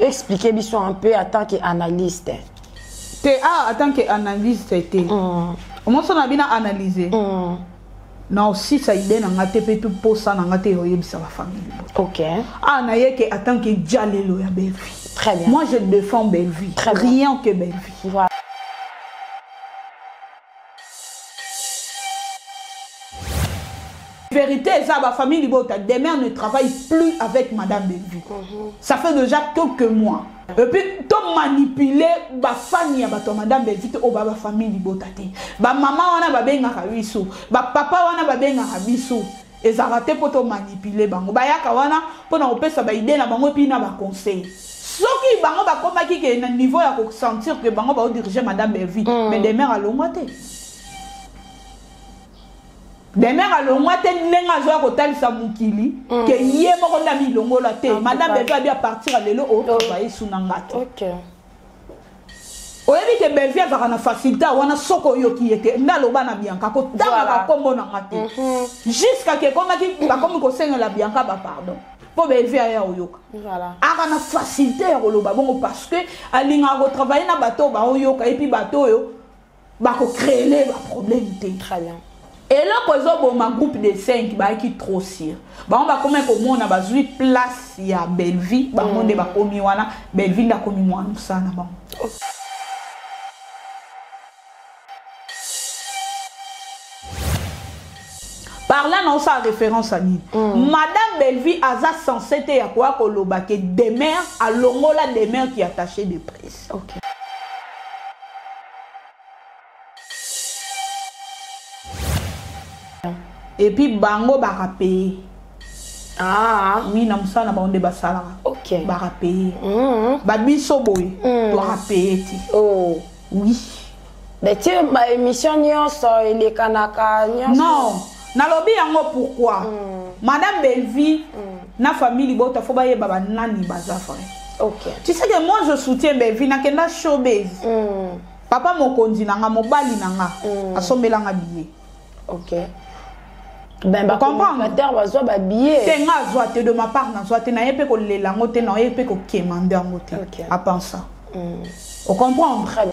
expliquer biso un peu en tant qu'analyste. En tant qu'analyste, au moins on a bien analysé. Non, si ça idée n'a pas été pour ça, n'a pas été sa famille. Ok. Ah, n'a que en tant que Djalelo ya belle vie. Très bien. Moi, je défends belle vie. Rien que belle vie. Voilà. Vérité, ça, ma famille Libota, des mères ne travaillent plus avec Madame Bellevue. Ça fait déjà quelques mois. Et puis, tu manipuler ma famille à Madame Bellevue ou ma famille Libota. Ma maman, on a benga kabiso. Ma papa, on a benga kabiso. Et ça raté pour te manipuler. Bango, bayaka wana, pour nous faire ça, idée na bango, puis na ba conseil. Ce qui bango ba comme qui est un niveau à sentir que bango va diriger Madame Bellevue. Mais des mères à l'ongate. Des mères à l'ongate, n'enga joa kotal sa mukili, que yé moko la mi longo la te. Madame Bellevue a bien partir à l'élo au travail sous nangate. Ok. Oyebi que Bellevue a na facilité wana soko yo qui était na loba na Bianca ko tanga kombo na ngate. Jusqu'à que comme qui ba comme ko senga la Bianca ba pardon. Pour Bellevue ya oyoka. Voilà. A na facilité ya loba bon parce que alinga ko travailler na bateau ba oyoka et puis bateau yo ba ko créer les problèmes té. Très bien. Et là, quand on a un groupe de 5 qui est trop sire. On va comme on a besoin de place, il y a Bellevue, on a commis wana, Bellevue a commis moi nous ça na bon. Par là, non, ça référence à ni. Madame Bellevue a censé être quoi koloba que des mères à l'ongola des mères qui attachées de presse. Ok. Et puis bango bara payer. Ah, oui, na musana ba onde basala. ok. Bara payer. Ba biso boy, doit payer ti. Oh, oui. Mais tu ma émission nyonso il kanaka nyonso. Non, na lobi yango pourquoi? Madame Bellevue, na famille bota faut ba yeba ba nani baza frère. Ok. Tu sais que moi je soutiens Bellevue na kenda showbiz. Papa mokonzi nanga mobali nanga asombela nga billet. Ok. Ben ba commentateur bazwa ba billet. Tenga zoate de ma part na zoate na yepe ko lela ngote na yepe ko kemande ngote. Ok. À penser. On comprend. Très bien.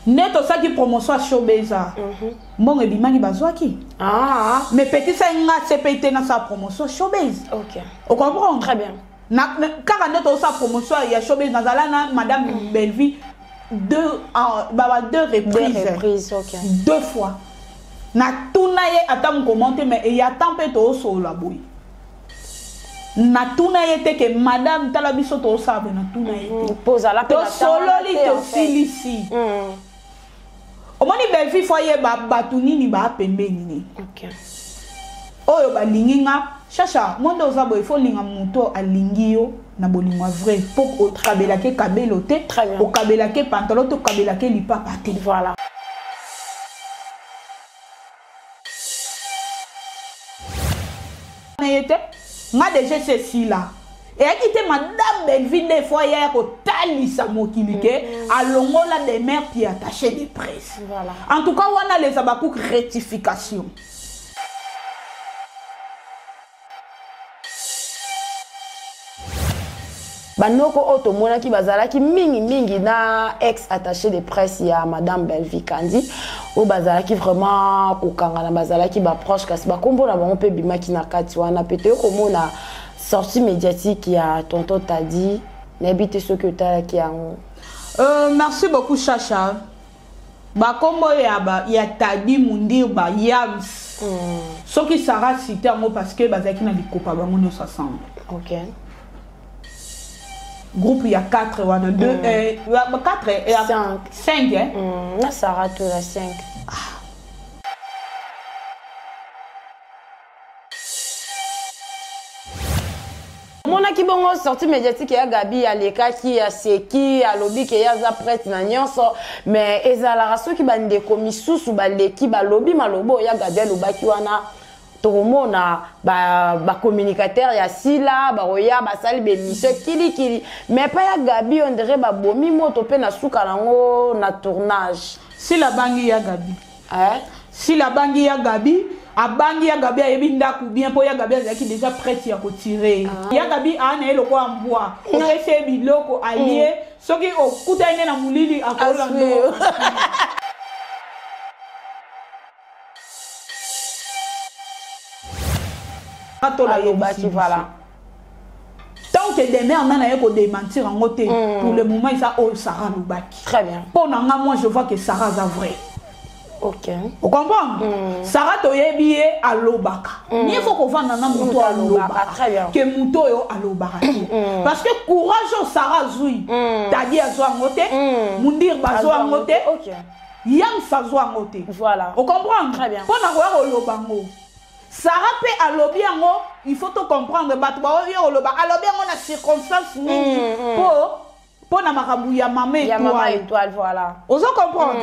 Neto ça qui promotion à showbiz. Bon ebimaki bazwa ki. Ah. Mais petit ça nga CPT na sa promotion showbiz. Ok. On comprend. Très bien. Na quand neto sa promotion ya showbiz na zalana Madame Bellevue deux reprises. Deux reprises, ok. Deux fois. Na tunaye atam commenter mais il y a tant peu to so la boy. Na tunaye te que Madame Talabiso to sabe na tunaye. Pose à la to sololi to silisi. O moni Bellevue foye ba batuni ni ba pembeni ni. Ok. Oyo ba linginga chacha monde ozabo il faut linga muto alingi yo na bolingo vrai pour au kabela ke kabelo te au kabela ke pantalon to kabela ke lipapa te. Voilà. Nga déjà ceci là. Et qui Madame Bellevue des fois il y a ko talisa mokilike alongola des mères qui attachées des presse. Voilà. En tout cas on a les abakou rectification. Banoko oto mona ki bazala ki mingi na ex attaché de presse ya Madame Bellevue Kandi o bazala ki vraiment kokanga na bazala ki ba proche kasi ba kombo na bango pe bimaki na kati wana pete ko mona sortie médiatique ya tonton Tadi na bité ce que ta ki yango. Merci beaucoup Chacha. Ba kombo ya Tadi Mundi ba Yams. Ce qui sera cité en parce que bazaki na likopa bango no ensemble. OK. Groupe il y a 4 ou 2 4 et 5 hein. Na Sarah tout la 5. Mona ki bongo sortie médiatique ya Gabi ya leka ki ya seki ya lobi ke ya za prête na nyonso mais ezala raso ki bande komisusu ba leki ba lobi malobo ya Gabi lobaki wana Toromona ba communicateur ya sila ba roya ba sali be mission kili mais pas ya Gabi on dirait ba bomi moto pe na suka nango na tournage si la bangi ya Gabi hein si la bangi ya Gabi abangi ya gabi ayebi ndaku bien po ya gabi azaki déjà prête ya kotirer ya gabi ana eloko ambwa opese biloko alie soki okuta ine na mulili akolando voilà. Tant que des mères n'ont pas démentir en côté, pour le moment, ils ont Sarah Loubaki. Très bien. Pour moi, je vois que Sarah est vrai. Ok. Vous comprenez? Sarah Toyebi est à Lobaka. Il faut qu'on vende un mouton à Lobaka. Très bien. Que mouton est à Lobaka. Parce que courage Sarah Zoui. T'as dit à Zoua Ngote. Mundir Bazoua Ngote. Ok. Yang Sazoua Ngote. Voilà. Vous comprenez? Très bien. Pour avoir Lobango. Sarah peut allobi yango, il faut tout comprendre. Batu ba oyo oloba allobi yango na circonstance nini pour na makabu ya mama étoile. Ya mama étoile, voilà. Ozo comprendre.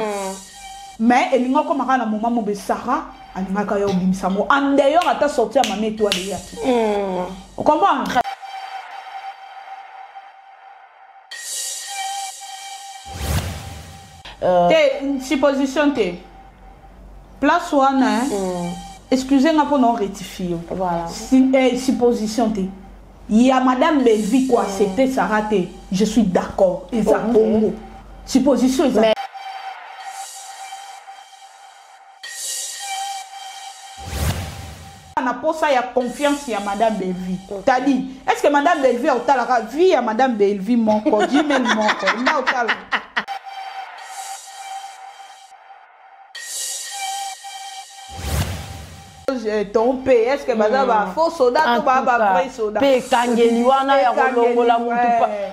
Mais elingo ko maka na moment mo be Sarah alingaka yo bimisa mo. En d'ailleurs ata sortir mama étoile ya. Vous comprenez? Une supposition te. Place wana excusez-moi pour non rectifier. Voilà. Supposition. Il y a Madame Belvi quoi, c'était ça raté. Je suis d'accord. Et ça Congo. Supposition. Mais... On a pour ça il y a confiance il y a Madame Belvi. T'as dit, est-ce que Madame Belvi a la vie à Madame Belvi mon corps, dis même mon corps. Trompé, est-ce que madame a faux soldat ou pas vrai soldat? Pe kangeli wana ya kolongola mutu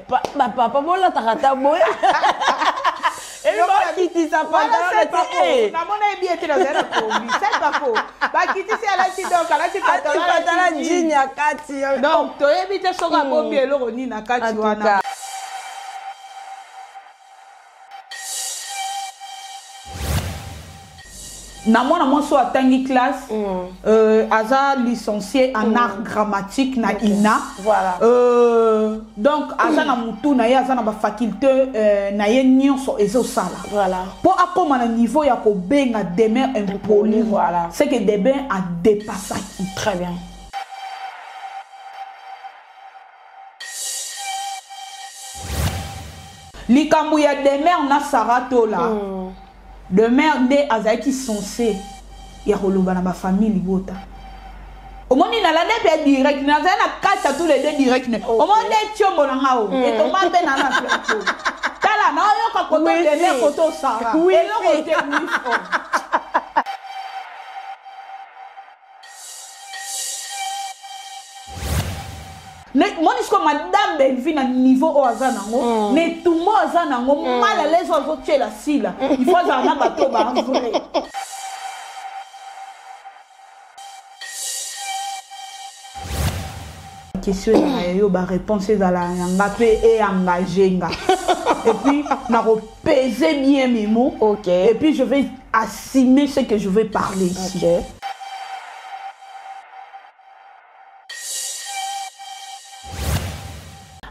pa papa bola takata boya. Et ba kiti sa pa na mona bien te na zera ko bi c'est pas faux. Ba kiti c'est ala ti donc ala ti patala jean ya kati. Donc to ebite soka bombi eloko ni na kati wana. Namona moi so atangi classe aza licencié en art dramatique na INA. Voilà. Donc aza na mutu na ye aza na ba faculté na ye nyonso ezo sala. Voilà. Pour akoma na niveau ya ko benga demeure impoli. Voilà. C'est que Deben a dépassé. Très bien. Likambu ya demeure na Sarato là. De mère de Azaïki censé ya roloba na ma famille libota. Au moins il a la nebe direct, na za na kata tous les deux direct. Au moins de tiombo na ngao et to mambe na na plateau. Tala na yo ka koto de mère koto Sara. Oui, oui. Moi, je suis madame Belvi à niveau au Azanango, mais tout le monde Azanango, mal à l'aise aux autres, la sile. Il faut un bateau, vrai. Question la réponse à la et engagé. Et puis, on a pesé bien mes mots. Ok. Et puis, je vais assumer ce que je vais parler ici. Okay.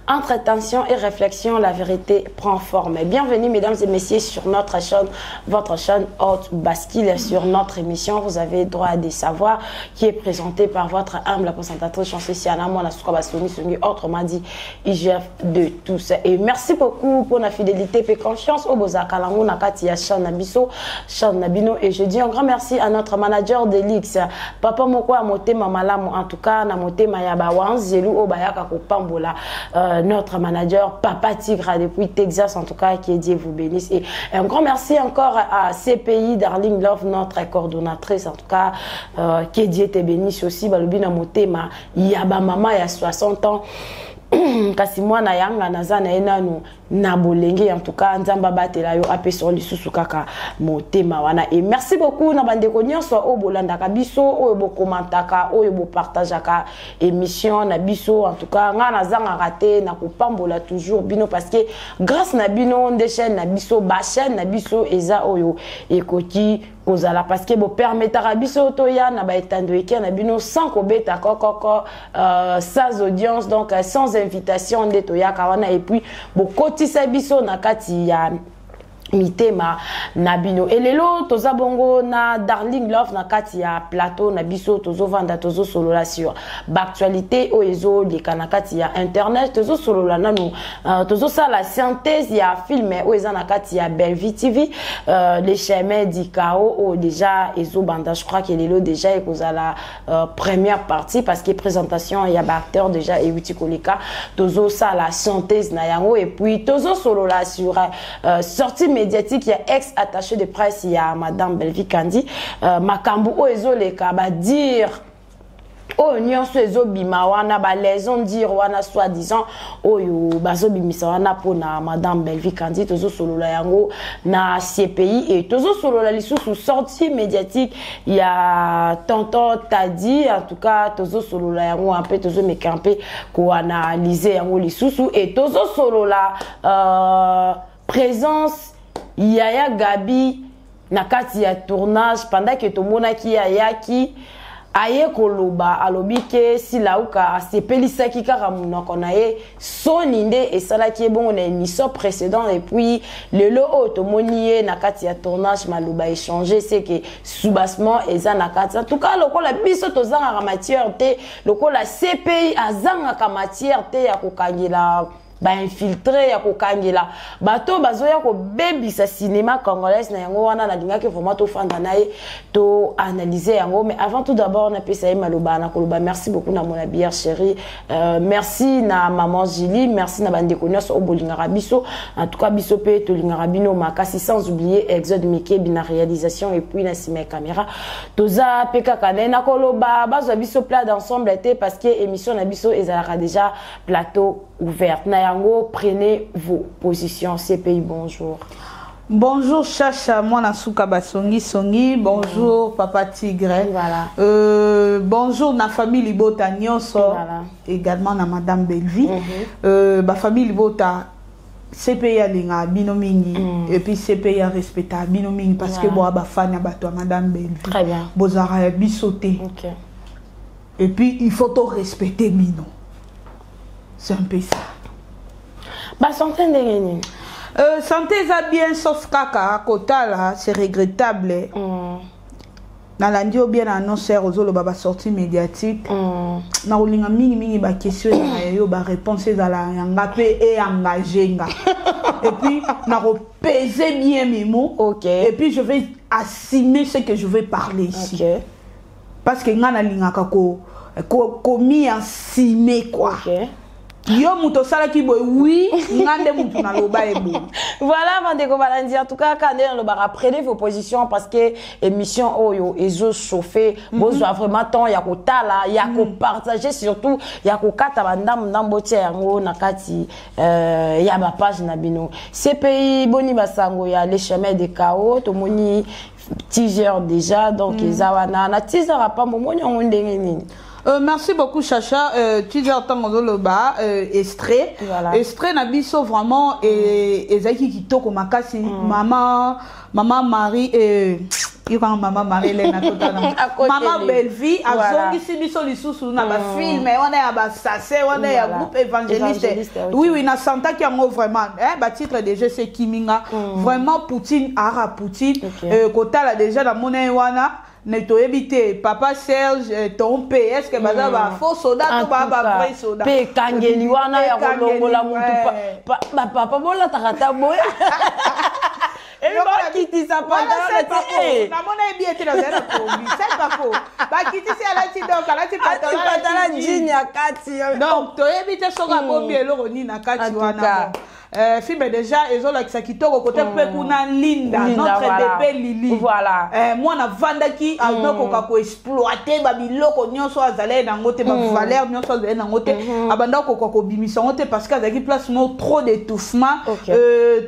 Entre tension et réflexion, la vérité prend forme. Bienvenue mesdames et messieurs sur notre chaîne, votre chaîne Haute Bascule. Sur notre émission, vous avez droit à des savoirs qui est présenté par votre humble présentatrice Chancey Siana Mwana Soukabasoni Sungi, autrement dit IGF de tous. Et merci beaucoup pour la fidélité et confiance au Bozakalango Nakati ya Chan Nabiso, Chan Nabino. Et je dis un grand merci à notre manager d'Elix, Papa Moko Amote Mamalamu, en tout cas Namote Mayabawan, Zelu Obayaka Kopambola. Notre manager Papa Tigre depuis Texas, en tout cas, qui est Dieu vous bénisse. Et un grand merci encore à CPI Darling Love, notre coordonnatrice, en tout cas, qui est Dieu te bénisse aussi. Balubina Motema, Yaba Mama, il y a 60 ans. Kasi mwana yanga nazana enanu na bolenge en tout cas nzamba batela yo apeso lisusu kaka motema wana. Et merci beaucoup na bandeko nyonso o bolandaka biso o bo commentaka o bo partageaka émission na biso, en tout cas nga nazanga raté na kopambola toujours bino parce que grâce na bino nde chaîne na biso ba chaîne na biso eza oyo ekoti kozala parce que bo permettra biso to ya na ba etando eke na bino sans kobeta kokoko sans audience, donc sans invitation de toya kawana. Et puis bo kotisa biso na kati ya mitema nabino elelo toza bongo na Darling Love na kati ya plateau na biso tozo vanda tozo solola sur actualité o ezo leka na kati ya internet tozo solola nanu tozo sala synthèse ya film o eza na kati ya Bellevue TV les chemins du chaos o déjà ezo banda je crois que lelo déjà ekoza la première partie parce que présentation ya ba acteur déjà et wuti koleka tozo sala synthèse na yango et puis tozo solola sur sortie médiatique, il y a ex-attaché de presse, il y a Madame Bellevue Kandi. Makambu oezo leka ba dire oh nyonso ezo bima wana ba les on dire wana soi-disant oyo bazo bimisa wana pona Madame Bellevue Kandi tozo solola yango na CPI et tozo solola lisusu sortie médiatique il y a tonton Tadi en tout cas tozo solola yango un peu tozo mekampe ko analyser yango lisusu et tozo solola présence Yaya Gabi na kati ya tournage pendant que tomona ki ayaki aye koloba alobi ke silauka asepelisaki kaka munoko na ye soni nde esalaki bongo na émission précédente et puis lelo o tomoni ye na kati ya tournage maloba échanger c'est que soubassement eza na kati en tout cas lokola biso tozanga matière te lokola CPI azanga matière te ya kokangela ba infiltré ya kokangela bato bazoya ko baby sa cinéma congolais na yango wana na linga ke vraiment to fanda nae to analyser yango mais avant tout d'abord na pesa maloba na koloba merci beaucoup na mon bière chérie merci na maman Julie merci na bande connaissance obolinga biso en tout cas biso pe to linga bino makasi sans oublier Exode Mike bina réalisation et puis na sima caméra toza peka kana na koloba bazo biso plat d'ensemble été parce que émission na biso ezalaka déjà plateau ouverte na yango prenez vos positions CPI bonjour. Bonjour Chacha, moi na souka basongi songi. Bonjour Papa Tigre. Voilà. Bonjour na famille Libota nyonso. Voilà. Également na Madame Bellevue. Ba famille Libota CPI alinga bino mingi et puis CPI a respecta bino mingi parce que bo ba fanya bato Madame Bellevue. Très bien. Bozara bisoté. OK. Et puis il faut to respecter bino. C'est un peu ça. Bah santé ndengeni. Santé ça bien sauf kaka kotala c'est regrettable. Na lundi ou bien annonceur aux autres baba sortie médiatique. Na olinga mingi ba question na yo ba réponse za la yanga pe et engagé nga. Et puis na repeser bien mes mots. OK. Et puis je vais assumer ce que je vais parler ici. OK. Parce que nga na linga ko commis en simé quoi. OK. Yo muto sala ki boy oui ngande mutu na loba ebo. Voilà Vandeko Balandi en tout cas quand on le bara prenez vos positions parce que émission oyo ezo chauffer besoin vraiment temps ya ko tala ya ko partager surtout ya ko kata bandam ndambotia yango na kati ya ba page na bino CPI boni basango ya les chemins de chaos to moni teaser déjà donc ezawana na teaser pa momoni on ndenge nini. Merci beaucoup Chacha. Tu dis en tant que bas Estré. Voilà. Estré Nabiso vraiment et Zaki Kitoko Makasi maman Marie maman Marie Lena maman Bellevue azongi si biso lisusu na ba film on est à ba sase on est à groupe évangéliste. Oui na santa qui en vraiment ba titre déjà c'est Kiminga vraiment Poutine ara Poutine kotala déjà la monnaie wana Neto éviter papa Serge ton P est-ce que baza ba faux soldat ou ba vrai soldat pe kangeli wana ya kolongola mutu pa papa bola takata boy et ba kiti sa pa na mona bien te na zera ko c'est pas faux ba kiti c'est ala ti donc ala ti patala jean ya kati donc to éviter soka bo bielo roni na kati wana film déjà ezola kitoko côté pe kuna Linda notre bébé Lili voilà moi na vandaki aloko ka ko exploiter ba biloko nyonso azale na ngote ba valeur nyonso azale na ngote abanda ko bimisa ngote parce que azaki place no trop d'étouffement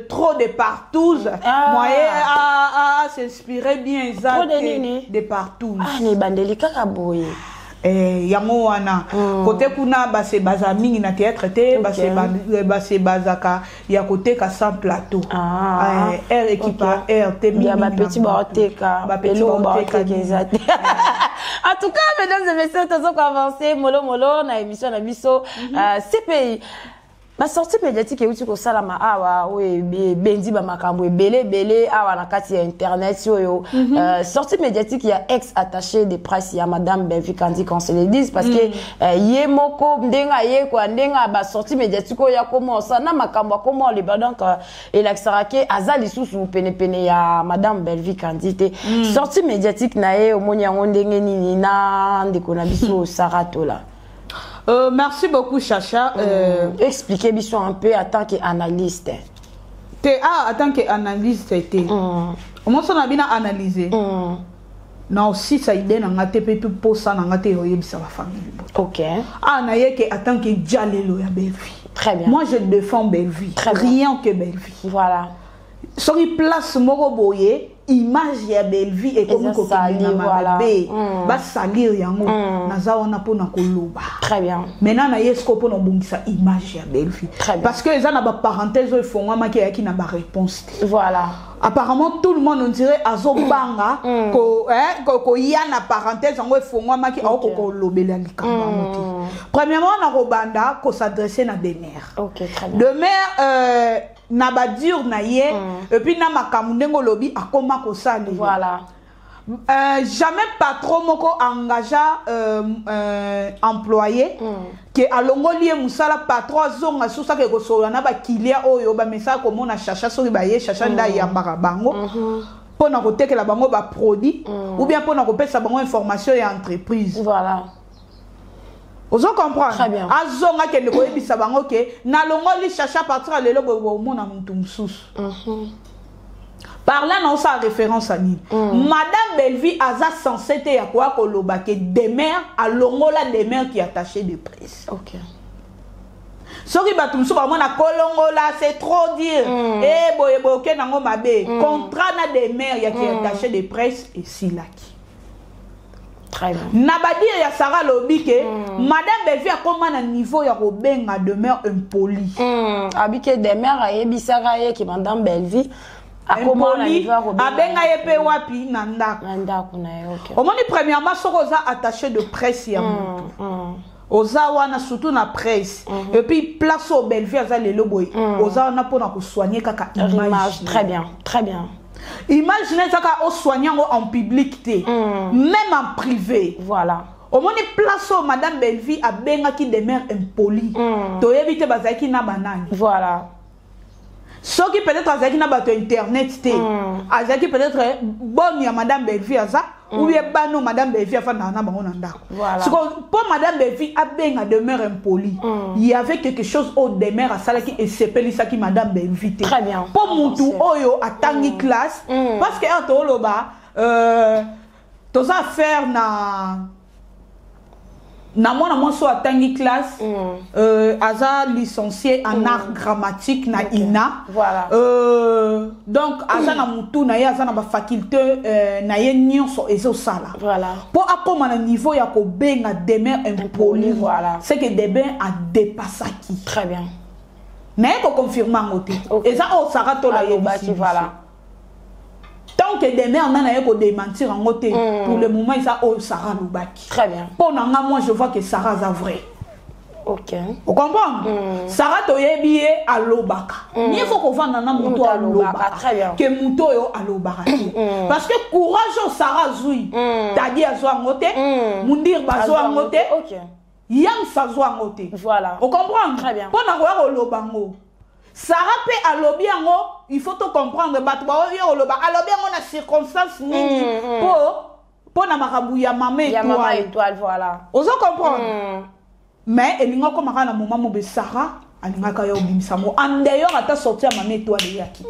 trop de partous moyen à s'inspirer bien ça de partous ni bandeli kaka boye yango wana côté kuna ba se baza mingi na théâtre te ba se bazaka ya côté ka sans plateau air équipe air te mingi ba petit ba pelo ba kezate en tout cas mesdames et messieurs tozo ko avancer molo na émission na biso CPI Ma sortie médiatique et outil ko sala ma awa we bendi ba makambo belé awa na kati ya internet yo sortie médiatique il y a ex attaché de presse il y a madame Belvi Kandi qu'on se le dise parce que yé moko ndenga yé quoi ndenga ba sortie médiatique ya comment ça na makambo comment les ba donc il accéléré azali sous pene ya madame Belvi Kandi te sortie médiatique na yé omoni yango ndenge nini na ndeko na biso Sarato là. Merci beaucoup, Chacha. Expliquez bien un peu en tant qu'analyste. En tant qu'analyste, comment ça a bien analysé? Non, aussi ça idée n'a pas été pour ça n'a pas été sa famille. Ok. Na yeke en tant que Jalelo ya Belvi. Très bien. Moi je défends Belvi. Rien que Belvi. Voilà. Sur une place moroboye. Image ya Belvi et comme ko voilà. Ba salir yango naza wana pona koloba. Très bien. Maintenant na yesko pona bongisa image ya Belvi. Parce que eza na ba parenthèse o fongama ki yaki na ba réponse. Voilà. Apparemment tout le monde on dirait azobanga ko ya na parenthèse yango fongama ki o ko lobela likamba moti. Premièrement na robanda ko s'adresser na Demer. OK, très bien. Demer na ba dur na ye et puis na makamundengo lobi akoma ko sali. Voilà. Jamais patron moko engagea employé que alongoli musala patron zonga susa ke ko sola na ba kilia oyo ba mesa ko mona chacha soki ba ye chacha nda ya bango pona ko tekela bango ba produit ou bien pona ko pesa bango information ya entreprise. Voilà. Vous comprenez? Très bien. Azonga ke ndeko yebisa bango ke na longoli chacha patron lelo bo mona muntu mususu. Par là, non, ça a référence à Nîmes. Madame Belvi a censé être quoi koloba que Demer a longola Demer qui est attaché de presse. Ok. Sorry batum so ba mona kolongola c'est trop dire. Eh boye boke nango mabe. Contrat na Demer ya qui est attaché de presse et silaki. Très bien. Nabadi ya Sarah Lobike, Madame Belvi a comment à niveau ya Robenga demeure impoli. Abike Demer a yebisaka ye ki Madame Belvi impoli abenga yepe wapi nanda kuna ok. Omoni premièrement sokoza attaché de presse ya oza wana surtout na presse et puis place au Belvi aza lelo boy oza wana pona ko soigner kaka image. Très bien, très bien. Imaginez ça ka o soigner en public té même en privé. Voilà. Omoni place au Madame Belvi abenga ki demeure impoli to yebite bazaki na banani. Voilà. Ce qui peut-être azaki na bato internet té azaki peut-être bon ya Madame Belvi aza ou bien bano Madame Belvi afa na bango na ndako. Voilà. Ce pour Madame Belvi abenga demeure impoli. Il y avait quelque chose au demeure à salaki et sepelisa ki Madame Belvi té. Très bien. Pour mutu oyo atangi classe parce que en toloba toza faire na moi so atangi classe aza licencié en art dramatique na INA. Voilà. Donc aza na mutu na ye aza na ba faculté na ye nyonso ezo sala. Voilà. Pour akoma na niveau ya ko benga Demer impoli. Voilà. C'est que Demer a dépassé qui. Très bien. Na ko confirmer ngote. Eza o Sarato la yebaki voilà. Tant que Demer n'a pas démentir en côté, pour le moment, il a Sarah Loubaki. Très bien. Pour moi, je vois que Sarah est vrai. Ok. Vous comprenez? Sarah Toyebi à Lobaka. Il faut qu'on vende un mouton à Lobaka. Très bien. Que mouton à Lobaka. Parce que courage Sarah Zoui. T'as dit à Zoa Ngote. Mundir Bazoa Ngote. Ok. Yang Sazoa Ngote. Voilà. Vous comprenez? Très bien. Pour n'avoir au Lobango. Sarah peut allobi yango, il faut tout comprendre. Batwa yo loba allobi yango na circonstance nini pour na marabu ya mama étoile voilà. Ozo comprendre. Mais elinga ko maka na moment mo be Sarah alinga ka yo bimisa mo en d'ailleurs ata sortir mama étoile yaki.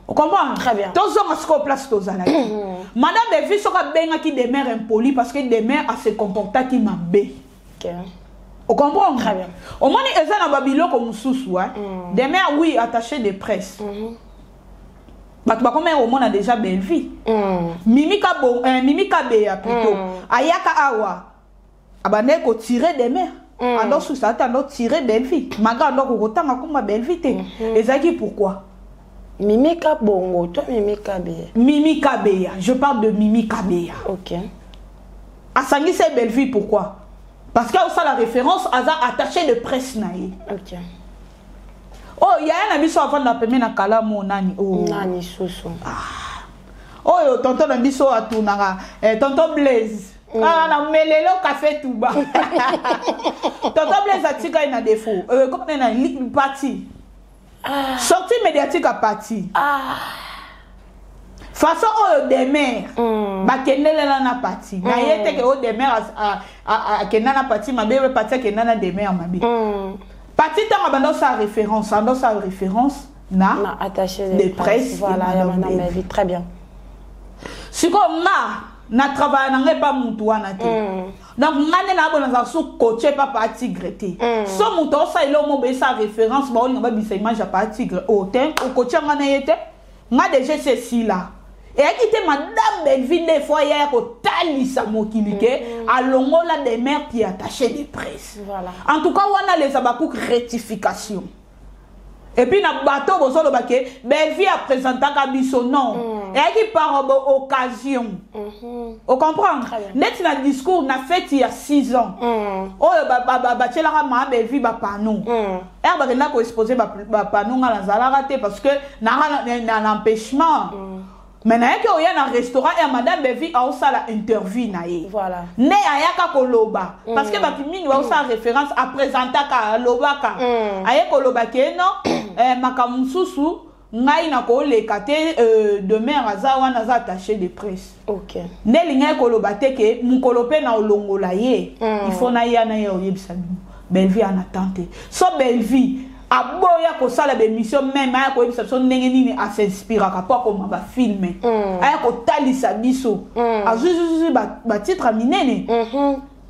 Vous comprenez? Très bien. Tozo ngasko place tozala. Madame Belvi soka benga ki demeure impoli parce que demeure a se comporter qui mabé. OK. Vous comprenez? Très bien. Au moins, ils ont un babylone comme Soussou. Demain, oui, attaché de presse. Comment au moins a déjà belle vie. Mimika Béa plutôt. Ayaka Awa. Abane ko tirer demain. Alors, sous ça, t'as tiré belle vie. Maga, donc, au temps, ma belle vie. Et ça qui pourquoi? Mimika Bongo, toi, Mimika Béa. Mimika Béa. Je parle de Mimika Béa. Ok. Asangi, c'est belle vie, pourquoi? Parce qu'il y a aussi la référence à attaché de presse naïe. Ok. Oh, il y a un ami qui avant d'appeler na kala mon nani. Oh. Nani soso. Oh, tonton Nambiso a tout tonton Blaise. Ah, na melelo café tout bas. Tonton Blaise a tika ina défaut. Comment on a parti. Sortie médiatique à parti. Façon des mères. Ba kenele na parti. Na yete ke o des mères a kenana parti ma bébé parti kenana des mères ma bébé. Parti tant dans sa référence, na attaché de presse. Voilà, il y a maintenant ma vie très bien. Si comme na travail n'a pas mutuana te. Donc ngane na bona za sou coacher pas parti grete. So muto ça il mo be sa référence ba on ba bisa image pas tigre au temps au coacher ngane yete nga déjà ceci là. Et qui madame Belville des fois hier ko talisa mokilike alongola des mères qui attachées des presse. Voilà. En tout cas on a les abakou rectification. Et puis na bateau bozo lo baké Belville a présenté kabiso non. Et qui par occasion. On comprend. Net na discours na fait il y a 6 ans. Oh ba tela ma Belville ba panou. Et ba na ko exposer ba panou ngala zala raté parce que na empêchement. Maintenant que y a un restaurant et madame Belville a aussi la interview na ye. Voilà. Ne ayaka koloba parce que ba pimi wa aussi référence à présenter ka lobaka. Aye koloba ke non makamususu ngai na ko le kate de mère azawa na za attaché de presse. OK. Ne linga koloba te ke mukolope na olongola ye. Il faut na ya na ye oyebisa Belville en attente. So Belville aboya ko sala be mission même aya ko ebisa so ndenge nini a s'inspira ka po ko ba filmer aya ko talisa biso azuzu ba titre minene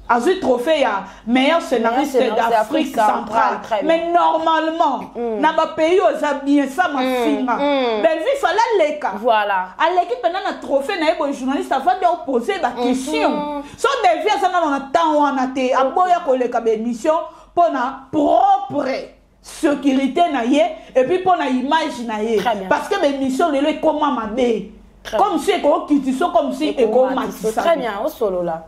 azu trophée ya meilleur scénariste d'Afrique centrale mais normalement na ba pays aux bien ça ma finga Belville fala leka voilà à l'équipe na trophée na ebo journaliste avant de poser ba question so Belville ça na temps wana te aboya ko leka be mission pona propre sécurité na ye et puis pour la image na ye parce que mes missions les comment ma bé comme si ko kitiso comme si et ko matisa très bien au solo là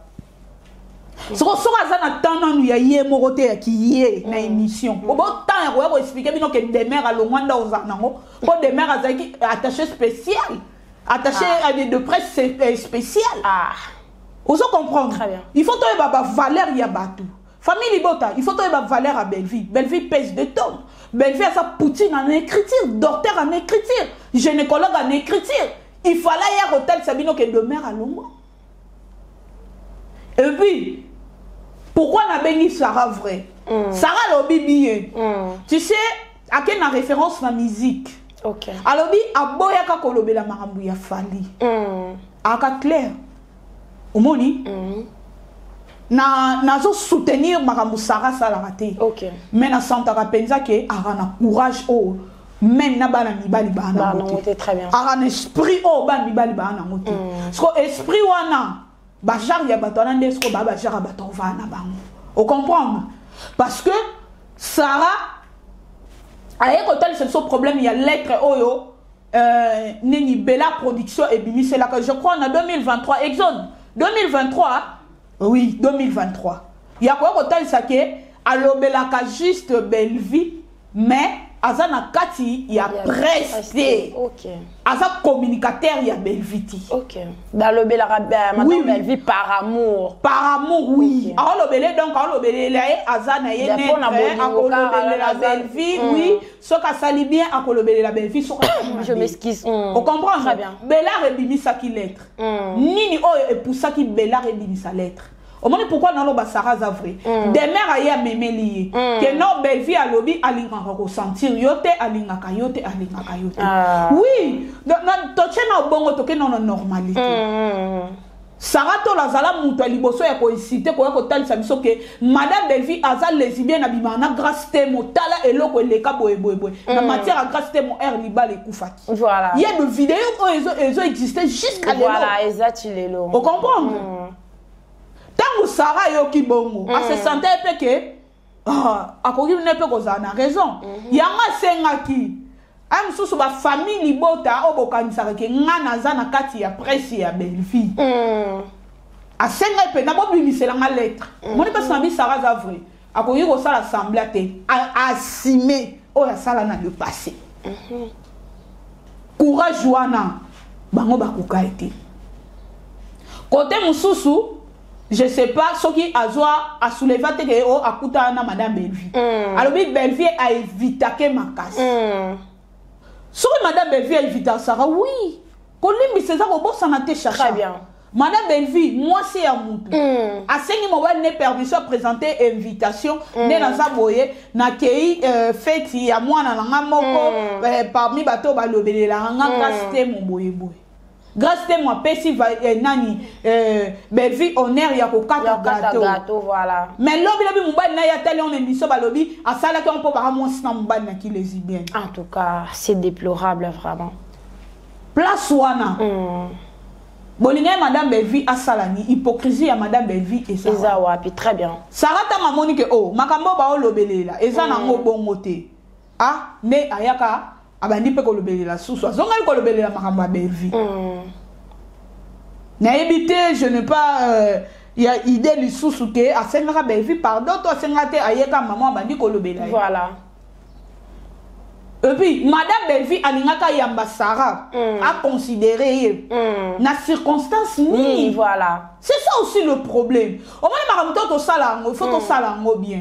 so so azana tana nu ya ye morote ya ki ye na émission au bon temps ya ko expliquer bino que des mères à longwanda ozanango pour des mères azaki attaché spécial attaché à des de presse spécial vous comprenez il faut toi baba valeur ya batu. Famille Libota, il faut trouver la valeur à Belville. Belville pèse 2 tonnes. Belville a sa poutine en écriture, docteur en écriture, gynécologue en écriture. Il fallait y avoir hôtel Sabino qui est de mère à Lomba. Et puis, pourquoi on a béni Sarah vrai? Sarah lobby bien. Tu sais, à quelle référence la musique? Ok. Alors, à Boyaka Kolobe la Marambouya Fali. À clair. Au moni? na zo soutenir makambo Sarah Salarate. OK. Mais na santaka penza ke arana courage o même na bana mibali bana. Non, c'était très bien. Arana esprit o bana mibali bana moto. Parce que esprit wana ba jar ya batona ndesko ba jar baton vana bango. On comprend? Parce que Sarah a écouté ce problème il y a lettre oyo nini Bella production et bimi c'est là que je crois en 2023 Exxon 2023. Oui, 2023. Il y a quoi que ça que alobelaka juste Belville, mais azana kati il y a presté. OK. Aza communicateur il y a Belviti. OK. D'alobelaka madame Belville par amour. Par amour, oui. Alobelé donc alobelé là azana yene akolobelé la Belville, oui. Ce ka sali bien akolobelé la Belville, je m'excuse. On comprend très bien. Bella rebimi sa qui lettre. Nini oh et pour ça qui Bella rebimi sa lettre. Au moment pourquoi non ba Sarah Zavre des mères aya memeli que non Belville a lobby alinga ko sentir yote alinga kayote oui non toche na bongo toke non normalité Sarah to la zala muto liboso ya ko inciter ko talisa biso ke madame Belville aza lesbienne abima na grâce te motala eloko eleka boye na matière à grâce te mo air libal ekufaki voilà il y a des vidéos ils ont existé jusqu'à voilà exactement on comprend. Tant que Sarah yoki bongo, a se sentait peu que a kogi ne peut causer na raison. Yanga sengaki. Am susu ba famille libota obokanisa ke ngana za na kati ya presse ya Belville. A senga pe na bo bimisela nga lettre. Moni pas na bi Sarah Zavre. A kogi ko sala assemblée te assumer oh ya sala na le passé courage wana bango bakuka été côté mususu je sais pas ce qui a soulevé que o akuta na madame Bellevue alors bi Bellevue a évité que makasi so madame Bellevue a évité ça oui kolimbi c'est ça ko bossa na te chercher très bien. Madame Bellevue, moi c'est à Moutou. À 5 mois, elle n'est permis de présenter invitation. Né dans sa boye, na kei fête ya moi na nga moko parmi bateau ba lobele la nga grâce mon boye boye. Grâce moi pesi va nani Bellevue honneur ya ko kata gâteau voilà. Mais lobi mobile na ya télé on émission ba lobi à sala qu'on peut ba moi na mobile na ki les bien. En tout cas, c'est déplorable vraiment. Place wana. Bolinga madame Bellevue a salani hypocrisie à madame Bellevue et ça. Eza wapi très bien. Sarah ta mamoni ke oh makambo ba olobelela eza nango bongote. Ah ne ayaka abandi pe ko lobelela susu. Zonga ko lobelela makambo Bellevue. Na éviter je ne pas il y a idée li susu ke asenga Bellevue pardon to asenga te ayeka maman abandi ko lobelela. Voilà. Et puis, madame Bellevue, Alingaka Yamba Sarah, a considéré na circonstance ni. Voilà. C'est ça aussi le problème. Au moins, il faut que ça bien.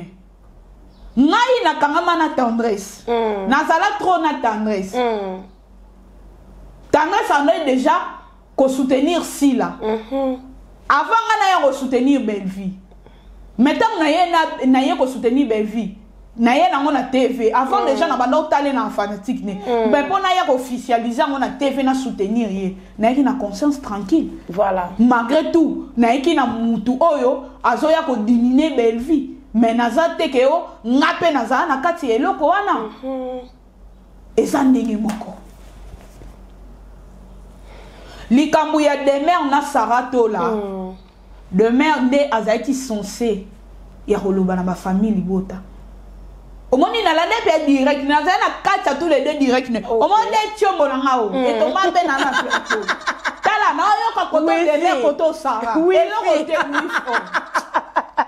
Ngai na kangama na tendresse. Nazala trop na tendresse. Tendresse en est déjà qu'on soutenir si là. Avant, on a soutenir Bellevue. Maintenant, on a qu'on soutenir Bellevue. Naye na ngona TV avant les gens na bando talé na fanatique ne ben pour na ya officialiser ngona TV na soutenir ye na ki na conscience tranquille voilà malgré tout na ki na mutu oyo azoya ko diminuer Bellevue mais naza teke o ngape naza na kati eloko wana eza ndenge moko likambu ya demer na Sarato la demer nde azaki censé ya koloba na ba famille libota. Au moins, il a la nette direct. Il a la carte tous les deux direct. Au moins, il y a un peu de et ton mal ben à la plateau. Tala, non, il y a un peu de photo Sarah. Oui, et là, on était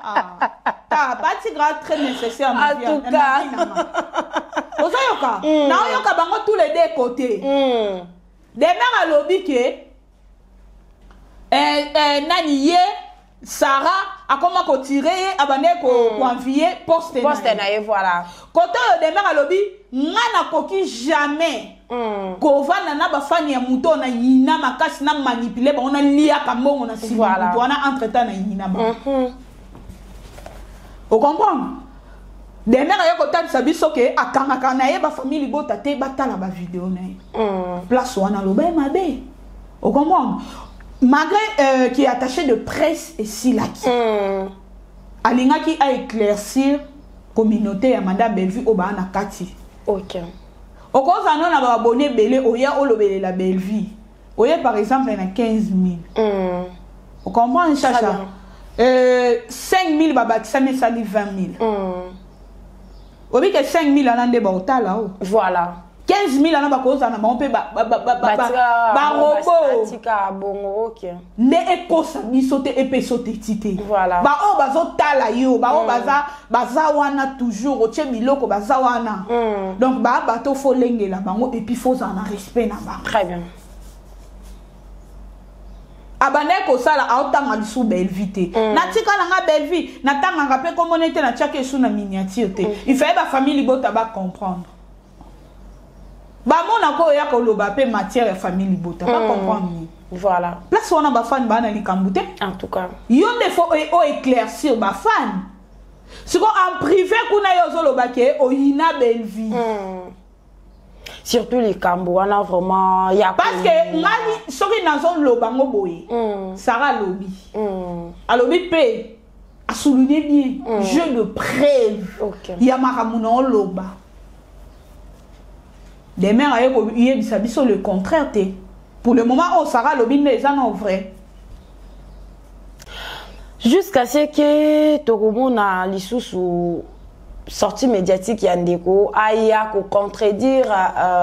ah, pas si grave, très nécessaire. En tout cas. Vous savez, non, il y a tous les deux côtés. Des mères à l'objet que Naniye, Sarah a comment ko tirer abandé ko envier poste na voilà côté de mer à lobby ngana koki jamais ko vana na ba fani ya muto na yina makasi na manipuler ba on a lia kambongo na si voilà on a entretemps na yina ba vous comprenez de mer ya ko tabisa biso ke akanga kana ye ba famille bota te batala ba vidéo na place wana loba mabe vous comprenez. Malgré qui est attaché de presse et Silaki, Alinga qui a éclairci communauté à Madame Bellevue au Bahana Kati. Ok. Au cause on a abonné Belé, Oya Olobele la Bellevue. Oya par exemple, il y en a 15 000. Vous comprenez, Chacha? 5 000 babatisa, mais ça dit 20 000. Vous voyez que 5 000 en a des baotas là-haut. Voilà. 15 000 ans bakoza na on peut ba robot tika bongo OK ne ekosa bisote epesote tité voilà ba o bazo tala yo ba o baza wana toujours oche biloko baza wana donc ba bato fo lengela bango et puis faut en respect na ba très bien abane ko sala aotanga lisu Bellevue na tika na nga Bellevue na tanga ngape ko monete na tiake sous na miniature te il fallait ba famille bota ba comprendre. Ba mona ko ya ko loba pe matière ya famille libota pas comprendre voilà place on a ba fan ba na likambute en tout cas yo ne faut o éclaircir ba fan ce qu'on en privé kuna yo zo loba ke o yina Bellevue surtout les kambo on a vraiment ya parce que ngani soki nazo loba ngo boye Sarah lobi alobi pe a souligné bien jeu de preuve OK ya makamuna loba. Des mères ont le contraire. Pour le moment, on Sarah Lobine les en vrai. Jusqu'à ce que Togomo na l'issue sortie médiatique Yandeko aya ko contredire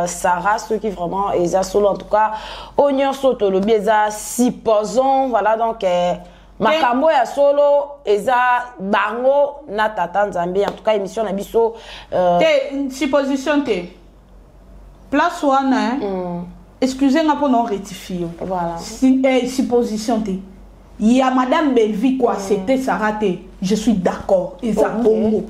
Sarah ceux qui vraiment est solo en tout cas oignon soto le bieza supposons voilà donc makambo ya solo eza bango na tata nzambe en tout cas émission na biso te supposition te place wana excusez-moi pour non rectifier voilà supposition te il y a madame Belvi quoi c'était Sarah te je suis d'accord eza bongo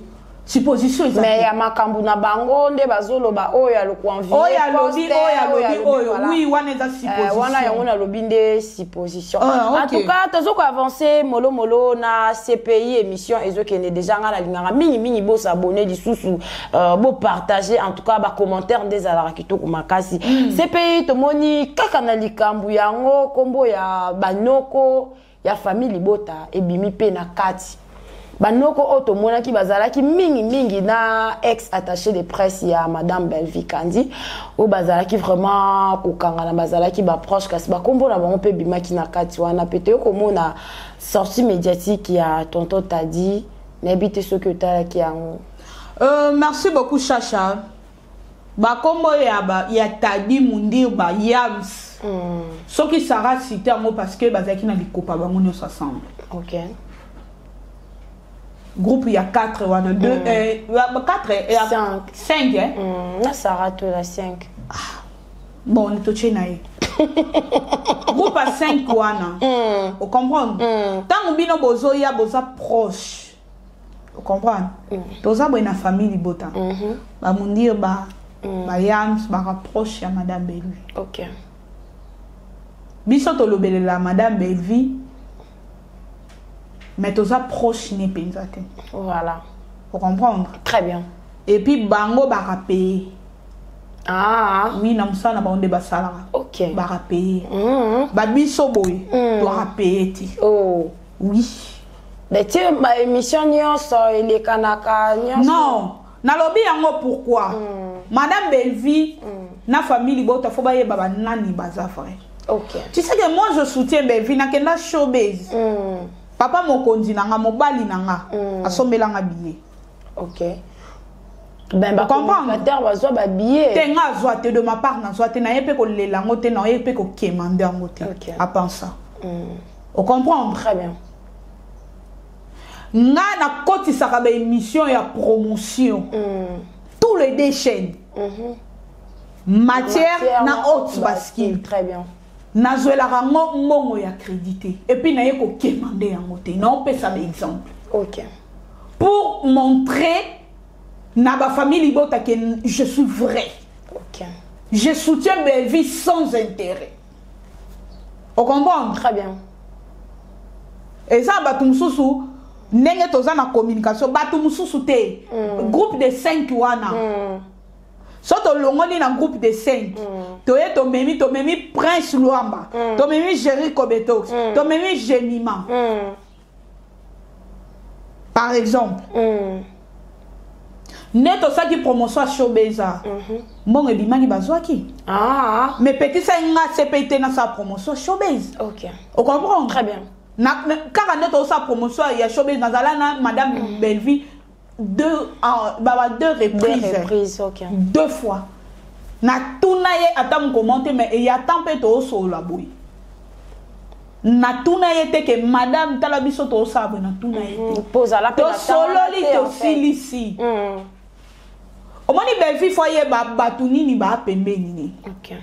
supposition eza mais ya makambo na bango nde bazoloba oyo ya lokuanvi oyo oui wana eza supposition wana yango na lobi nde supposition en tout cas tozoko avancer molomolo na CPI émission ezokende déjà nga na linganga mingi bo s'abonner lisusu bo partager en tout cas ba commentaire des alara kitoko makasi CPI tomoni kaka na likambu yango kombo ya banoko ya famille Libota ebimi pe na kati banoko oto mona ki bazalaki mingi na ex attaché de presse ya madame Belvi Kandi o bazalaki vraiment kokanga na bazalaki ba proche kasi ba kombo na bango pe bimaki na kati wana pete ko mona sortie médiatique ya tonton Tadi na bité soki otalaki yango merci beaucoup Chacha ba kombo ya Tadi Mundir ba Yams soki Sarah cité yango parce que bazalaki na likopa bango nyonso ensemble OK groupe il y a 4 ou 2 4 et 5 hein na Sarah to la 5 bon on est touché naïe groupe à 5 wana vous comprenez tant bino bozo ya boza proche vous comprenez toza bo na famille Libota ba mundir ba Yams ba rapproche ya madame Belvi OK biso to lobelela madame Belvi mais tous proches n'est pas exact. Voilà. Pour comprendre. Très bien. Et puis bango barapé. Ah. Oui, nam ça na bango de basala. OK. Barapé. Babiso boy. Barapé ti. Oh. Oui. Mais tu ma émission nyonso ele kanaka nyonso. Non. Na lobi yango pourquoi? Madame Belvi na famille Libota faut ba ye baba nani baza frère. OK. Tu sais que moi je soutiens Belvi na kenda showbiz. Papa mokonzi nanga mobali nanga asombelanga billet. OK. Ben ba commentateur bazwa ba billet. Tenga zwa te de ma part na zwa te na yepe ko lelango te na yepe ko kemande ngo te. À penser. On comprend très bien. Nga na koti saka ba émission ya promotion. Tous les deux chaînes. Matière na haute basket. Très bien. Nazoela rango mbongo ya crédité et puis na yeko kemande yango te non peut ça exemple OK pour montrer na ba famille Libota que je suis vrai OK je soutiens Belvi sans intérêt on comprend très bien et ça ba tumususu ndenge toza na communication ba tumususu te groupe de 5 wana Soto longoni na groupe de 5. Toye to memi Prince Luamba. To memi Jerry Kobetox. To memi Gemima. Par exemple. Neto sa ki promotion showbeza. Mbongo bimani bazwaki. Ah. Mais petit ça nga CPT na sa promotion showbase. OK. On comprend très bien. Na car neto sa promotion ya showbase na zalana madame Belvi deux reprises. OK. 2 fois. Na tunaye atam commenter mais il y a tant peu to so la boy. Na tunaye te que madame talabiso to sabe na tunaye. Pose à la to solo li to silisi. Omoni Belvi foye batunini ba pembeni ni. OK.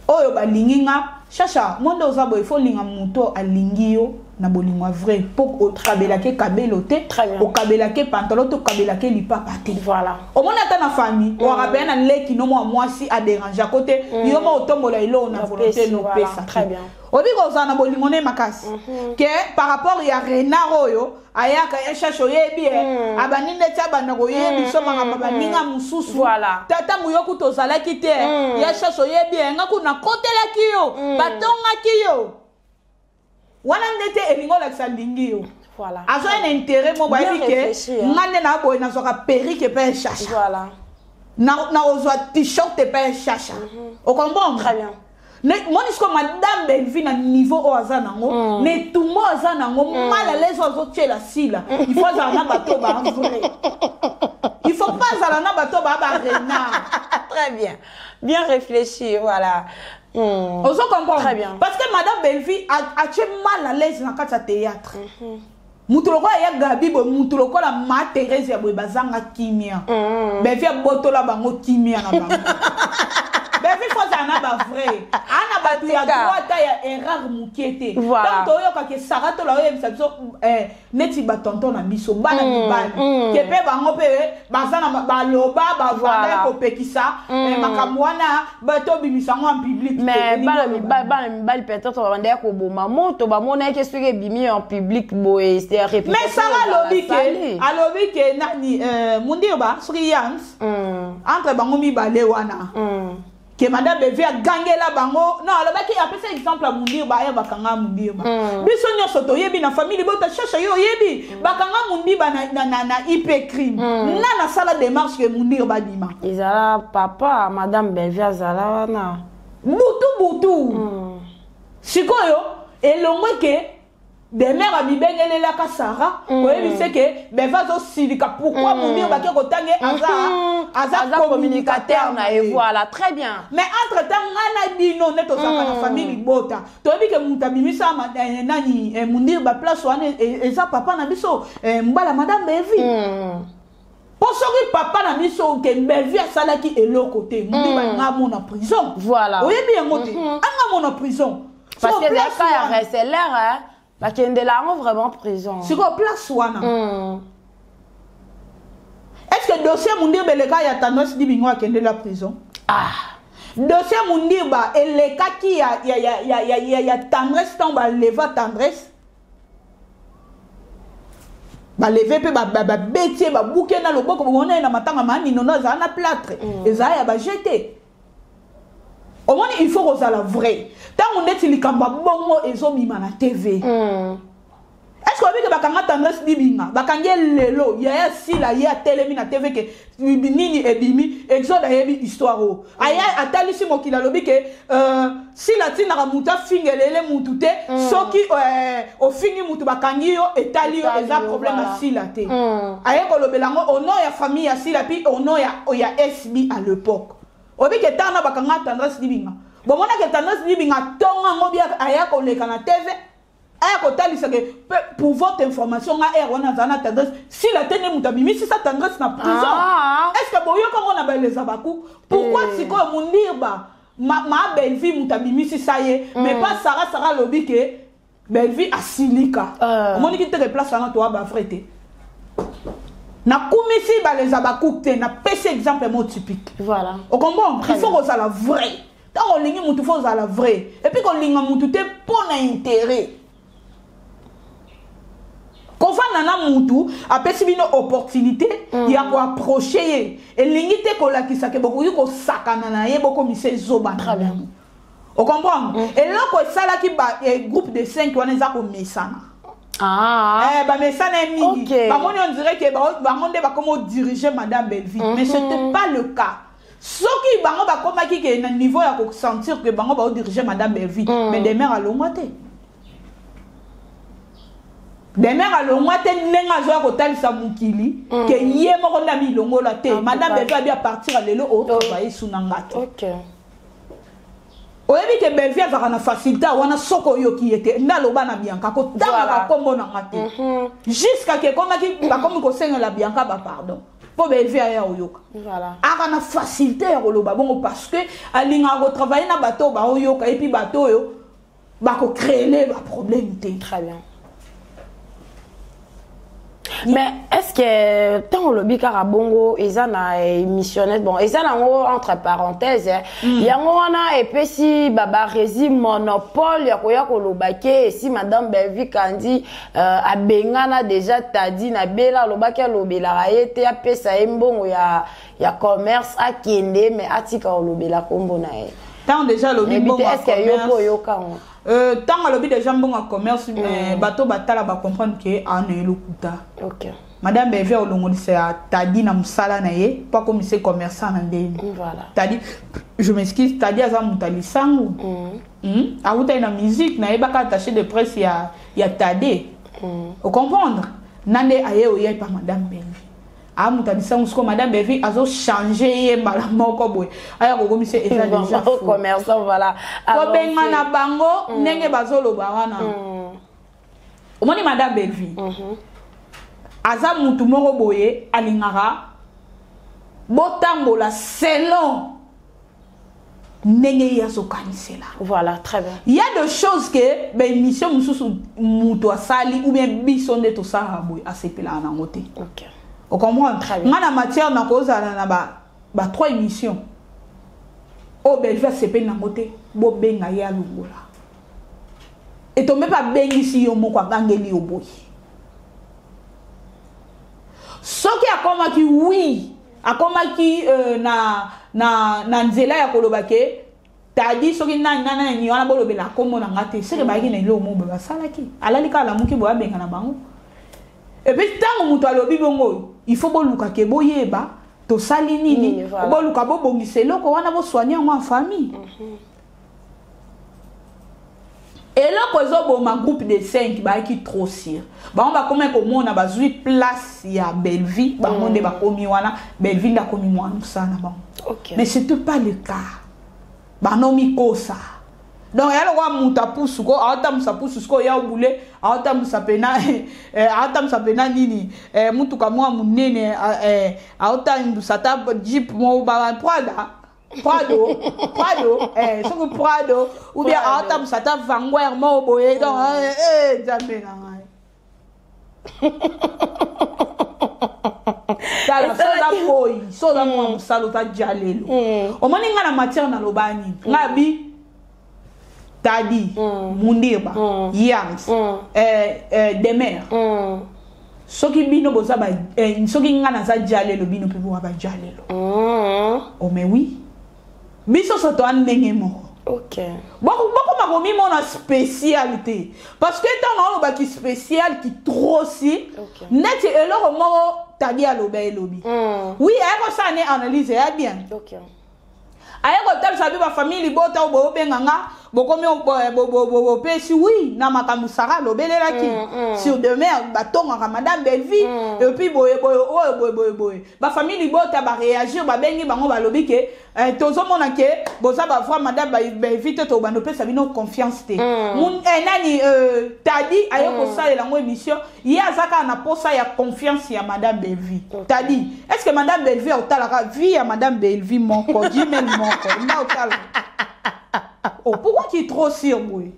Oyo ba linginga chacha monde ozabo il faut linga muto alingio na bolingwa vrai pour au kabela ke kabelo te au kabela ke pantalon to kabela ke lipapa te voilà au mona ta na famille on rappelle na leki no moi si a déranger à côté yo mo otombola ilo na volonté no pesa très bien obi ko za na bolingo ne makasi que par rapport ya renard oyo ayaka ya chacho yebi abani neti abana ko yebi so manga baninga mususu voilà tata muyoku to zalaki te ya chacho yebi nga kuna kotela kiyo batonga kiyo wana ndete elingo la salingi yo voilà azo un intérêt mo ba bike ngane na boy na zoka perruque pe chacha voilà na ozwa t-shirt pe chacha on comprend très bien moi je comme madame Belvi na niveau au hasard nango mais tout mo hasard nango mal à l'aise ozo tchela sila il faut ça na bato ba vrai il faut pas ça na bato ba renard très bien bien réfléchi voilà On se comprend. Très bien. Parce que Madame Belleville a tué mal à l'aise dans le théâtre. Mutuloko ya Gabi bo mutuloko la ma Thérèse ya boy bazanga kimia. Bevia botola bango kimia na bango. Bevia faut ça na ba vrai. Ana ba tu ya droite ya erreur mukiete. Voilà. Tant toyo ka ke sarato la oyo biso neti ba tonton na biso bana mibali. Ke pe bango pe bazana ba loba ba vanda ko pekisa makamwana ba to bimisango en public. Mais bana mibali peut-être ba vanda ko boma moto ba mona ke soki bimi en public boy. Mais Sarah alobi ke nani mundirba soki yans entre bango mibale wana que Madame Belleville a gagné la bango non alobaki apesa exemple à mundirba ya bakanga mundirba biso nyonso toyebi na famille bota cherche yo yebi bakanga mundirba na IP crime na sala démarche que mundirba bima ezala papa Madame Belleville azala wana butu sikoyo elongwe ke des mères à bibengele la Sarah oui c'est que ben va aussi pourquoi mon dire que kotange aza communicateur na et voilà très bien mais entre temps ana dit non net osaka na famille bota to bi ke mutabimisa nani mon dire ba place wana eza papa na biso mbala Madame Belleville pour ce que papa na biso ke Belleville sala ki eloko te mon dire nga mon en prison voilà oui bien ngote anga mon en prison parce que les cas c'est l'air hein. Parce qu'il y a vraiment prison. C'est quoi place wana? Est-ce que dossier mundir be le cas ya tendance di bingo akende la prison? Dossier mundir ba et le cas qui ya tendresse tant ba leva tendresse. Ba lever pe ba betier ba bouquet na loboko bona na matanga mani non za na plâtre. Eza ya ba jeter. Au moins il faut que la vraie. Tant on est il kamba bongo ezomima na TV. Est-ce que vous avez bakanga tendresse dibinga bakanga lelo ya si la ya télé na TV que nini ebimi exode yebi histoire o. Aya atali si mokila lobi que si la tina ramuta fingelele mutu te soki au fingi mutu bakangi yo etali yo eza problème à si la te. Aya ko lobelango au nom ya famille ya si la pi au nom ya SB à l'époque. Obi ke tana bakanga tendresse dibinga bon mona ke tendresse dibinga tonga ngobia aya ko leka na TV aya ko talisa ke pour votre information nga er wana zana tendresse si la tene mutabimi si sa tendresse na prison est-ce que boyo ko na beleza baku pourquoi siko mundirba ma Belleville mutabimi si ça y est mais pas Sarah lobi ke Belleville asilika moni ki te place na toi ba frete na kumisi ba les abakoukte na pèse exemple mot typique voilà on comprend il faut que ça la vraie tant on ligne mutu faut ça la vraie et puis qu'on ligne mutu te pour na intérêt qu'on fa nana mutu apesi bino opportunité ya ko approcher et ligne te ko la kisake beaucoup ko sakana na ye beaucoup mise zoba très bien on comprend et là ko sala ki ba groupe de 5 on est ko mesana mais ça n'est mingi. On dirait que on va comment diriger Madame Belleville, mais ce n'était pas le cas. Ce qui va comme qui est un niveau à sentir que on va diriger Madame Belleville, mais des mères à l'ongwate. Des mères à l'ongwate n'enga joa kotal sa mukili que yé mo na mi longo la te. Madame Belleville va bien partir à l'élo au travailler sous nangato. OK. Oyebi ke Belleville azaka na facilité wana soko yo ki était naloba na Bianca ko tanga ka kombo na ngate jusqu'à que komaki ba komi ko senga la Bianca ba pardon po Belleville aya oyoka voilà aka na facilité ya koloba bongo parce que alinga ko travailler na bateau ba oyoka et puis bateau yo ba ko créer les problèmes té très bien. Mais est-ce que tant le bicarabongo ils en a missionné bon ils en ont entre parenthèses il y a un et puis si baba régime monopole ya koya kolobake si Madame Belleville kandi a bengana déjà tadi na bela lobaka lobela ayete ya pesa embongo ya commerce a kende mais atika lobela kombo na e tant déjà le bongo est-ce que yoka tant à l'objet des gens bon en commerce bateau batala ba comprendre que en elokuta OK Madame Belleville au longo c'est tadi na musala na ye pas comme c'est commerçant na ndeni voilà tadi je m'excuse tadi aza mutali sangu a uta na musique na yeba ka attaché de presse ya tadi au comprendre nande aye oye par Madame Belleville amuta bisango madame Belleville azo changer mbala moko boy aya ko komisi eza déjà commerçant voilà ko benga na bango ndenge bazoloba wana omoni madame Belleville aza mutu moko boye alingaka botambola selon ndenge yazo kanisela. Voilà, très bien. Il y a des choses que ben mission mususu mutu asali ou bien bisonde to sala boy asepela na ngote. OK. On comprend très bien. Ngana matière na kozala na ba 3 émissions. O Belleville sepela na ngote bo benga ya lungola. Et to me pas bengi si yo moko ngangeli oboy. Soki akomaki oui, akomaki na nzela ya kolobake tadi soki nana ni wana bolobela komo na ngate seke ba ki na ile omo ba salaki alali kala muki bo abenga na bango et puis tango muto alobi bongo il faut boluka ke boyeba to sali nini boluka bo bongiselo ko wana bo soigner en famille. Et là, quand on a un groupe de 5 qui est trop sire. On va comme on a besoin de place à Belleville. On va comme Belleville a comme moi nous ça. Mais ce n'était pas le cas. On a ça. Donc il y a un muta pousse ko atam sa pousse ko ya obule atam sa pena nini mutu kamwa munene atam sa ta jeep mo ba Prado, so Prado, ou bien Atam Sata Vanguard Moboé, donc, jamais so la moi salota jalelo. O maninga na matière na lobani. Ngabi Tadi, Mundirba, Yams, Demer. Soki bino boza ba soki ngana za jalelo bino pe bo ba jalelo. Oh mais oui. Biso soto andenge moko. OK. Beaucoup makomi mona spécialité parce que tant on ba ki spécial qui trop si net eloko moko tadi aloba elobi. Oui, ayo ça ne analyse ya bien. OK. Ayo ko tab sabi ba famille bota bo benganga bokomi bo pesi oui na makambu sara lobelela ki sur demain batonga madame Belleville et puis boy ba famille bota ba réagir ba bengi bango ba lobi ke tozo mona ke boza ba voir madame Belleville to ba no pesa bino confiance te mun nani tadi ayo ko salela ngo émission ya zaka na posa ya confiance ya madame Belleville tadi est-ce que madame Belleville otala vie ya madame Belleville mon ko jimel mon ko na otala. Oh, pourquoi tu es trop sûr, oui?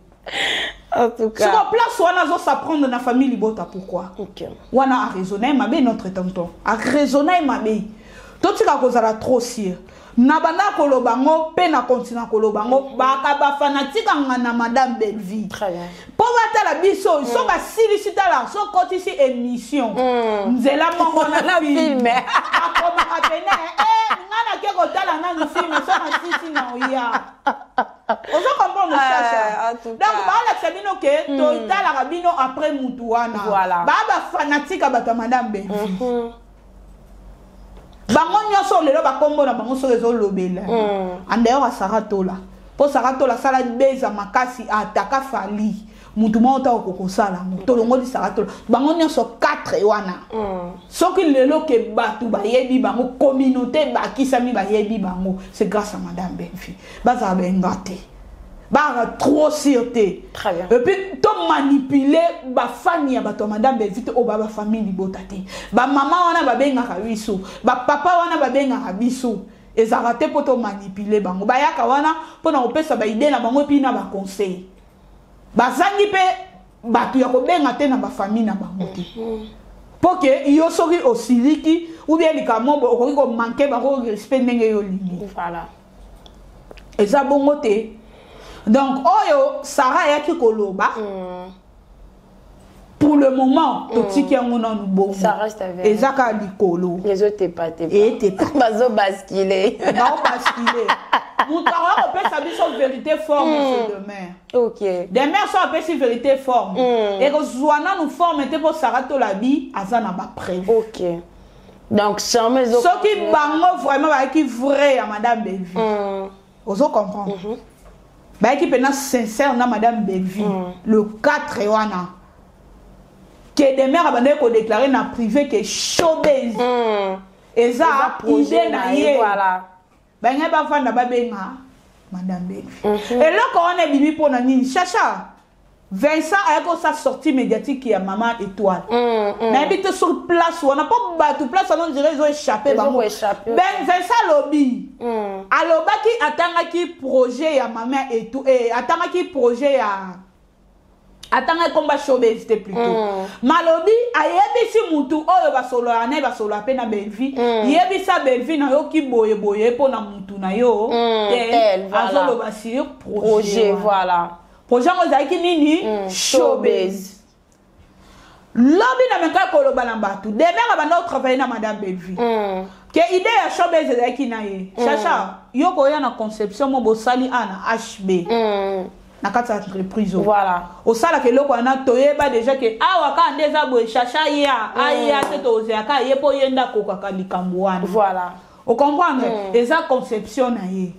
En tout cas. Sur la place, on a s'apprendre dans la famille Libota. Pourquoi? OK. On a raisonné, ma belle, notre tonton. A raisonné, ma belle. Toi, tu as causé la trop sûr. Nabana kolobango, pena continent kolobango, ba fanatique en madame Belleville. Très bien. Pour la biso, so ba silicita la, so côté ici émission. Nzela mongo na film. Akoma apena, ngana ke kotala na film, so na sisi na oya. Ozo comprendre ça. Donc ba la sabino ke to itala rabino après mutuana. Voilà. Ba fanatique ba madame Belleville. Bango nyoso lelo bakombo na bango so rezo lobela andeyo asaratola po saratola sala beza makasi ataka fali mutu monta okokosala to longoli saratola bango nyoso 4 wana soki lelo ke batu bayebi bango communauté bakisami bayebi bango c'est grâce à madame Belleville baza bengate ba trop sûreté. Très bien. Et puis to manipuler ba famille ba to madame Belleville o ba famille libotate. Ba maman wana ba benga ka biso, ba papa wana ba benga ka biso. Ezarate po to manipuler bango. Ba yaka wana po na opesa ba idée na bango pi na ba conseil. Ba zangi pe ba tu ya ko benga te na ba famille na bango te. Pour que yo soki osiliki ou bien likamo ko ko manquer ba ko respect ndenge yo lingi. Voilà. Eza bongo te. Donc, Oyo, Sarah et Kikoloba, pour le moment, ça reste avec. Et Zaka Likolo. Les autres, t'es pas. Et t'es pas. Bazo basculé. Non, basculé. Mon parent, on peut savoir son vérité forme, c'est demain. OK. Des mères sont appelées si vérité forme. Et que Zouana nous forme, et pour Sarah Tolabi, Azana ba prévu. OK. Donc, sans mes autres. Ce qui bango vraiment, qui vrai à madame Belleville. Vous comprenez? Bah qui pena sincère na madame Belleville le 4 wana que des mères abandonné ko déclarer na privé que showbiz et ça idée na yé voilà ben nga ba fanda ba benga madame Belvi et là quand on est bibi pour nani chacha Vincent a eu sa sortie médiatique qui est maman étoile. Mais habite sur place, on n'a pas battu place, on dirait ils ont échappé. Ben Vincent lobby. Alors qui attend qui projet à maman étoile et attend qui projet à attends combat showbiz c'était plutôt. Malobi a yebi si mutu oyo ba solo ane ba solo apena Belvi. Yebi sa Belvi na yo ki boye pour na mutu na yo. Azolo ba si projet voilà. Projet ozaki nini showbiz. Lobby na meka ko lo balambatu. Demain ba na travailler na madame Belvi. Que idée ya showbiz ezaki na ye. Chacha yo ko ya na conception mo bo sali ana HB. Na kata entreprise voilà au sala ke loko na toyeba déjà que awa ka ndeza boye chacha ya aya te toze aka ye po yenda ko kaka likambo wana voilà o comprendre eza conception na ye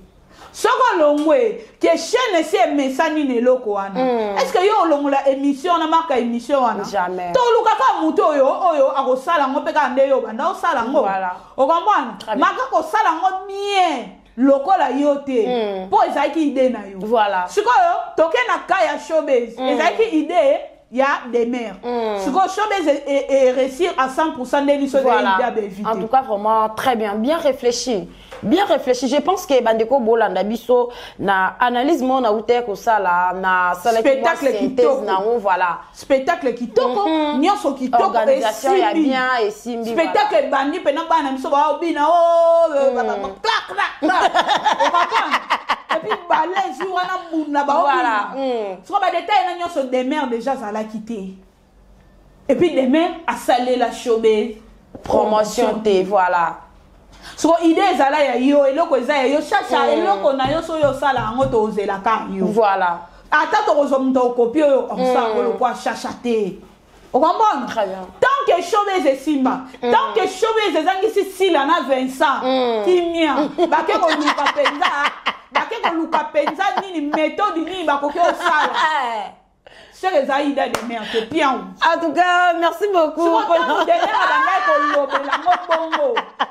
soko longwe que chaîne c'est mesani ne loko wana est-ce que yo longola émission na marque émission wana jamais to luka ka muto oyo akosala ngo pe ka nde yo banda o sala ngo voilà o comprendre maka ko sala ngo bien lokola yote po ezaki idée na yo voilà sikoyo toke na kaya showbiz ezaki idée ya des mères sikoyo showbiz et réussir à 100% des listes voilà. d'éviter En tout cas vraiment très bien réfléchi. Bien réfléchi. Je pense que bandeko bolanda biso na analyse mon na outé ko sala na sala spectacle qui toko na on voilà spectacle qui toko nyonso qui toko organisation ya bien et simbi spectacle bandi pena bana biso ba obina o clac clac clac on va et puis balai sur wana muna ba voilà so ba détail na nyonso des mères déjà ça l'a quitté et puis des mères a salé la showbiz promotion T voilà. So idée ezala ya yo eloko eza ya yo chacha eloko na yo so yo sala ngo to ozela ka yo voilà ata to ko mto copie yo ensemble le quoi chacha te o comprendre très bien tant que showbiz est simba tant que showbiz ezangi si la na Vincent timia ba ke ko luka penza nini méthode nini ba ko ke o sala c'est Zaïda de merde c'est bien en tout cas merci beaucoup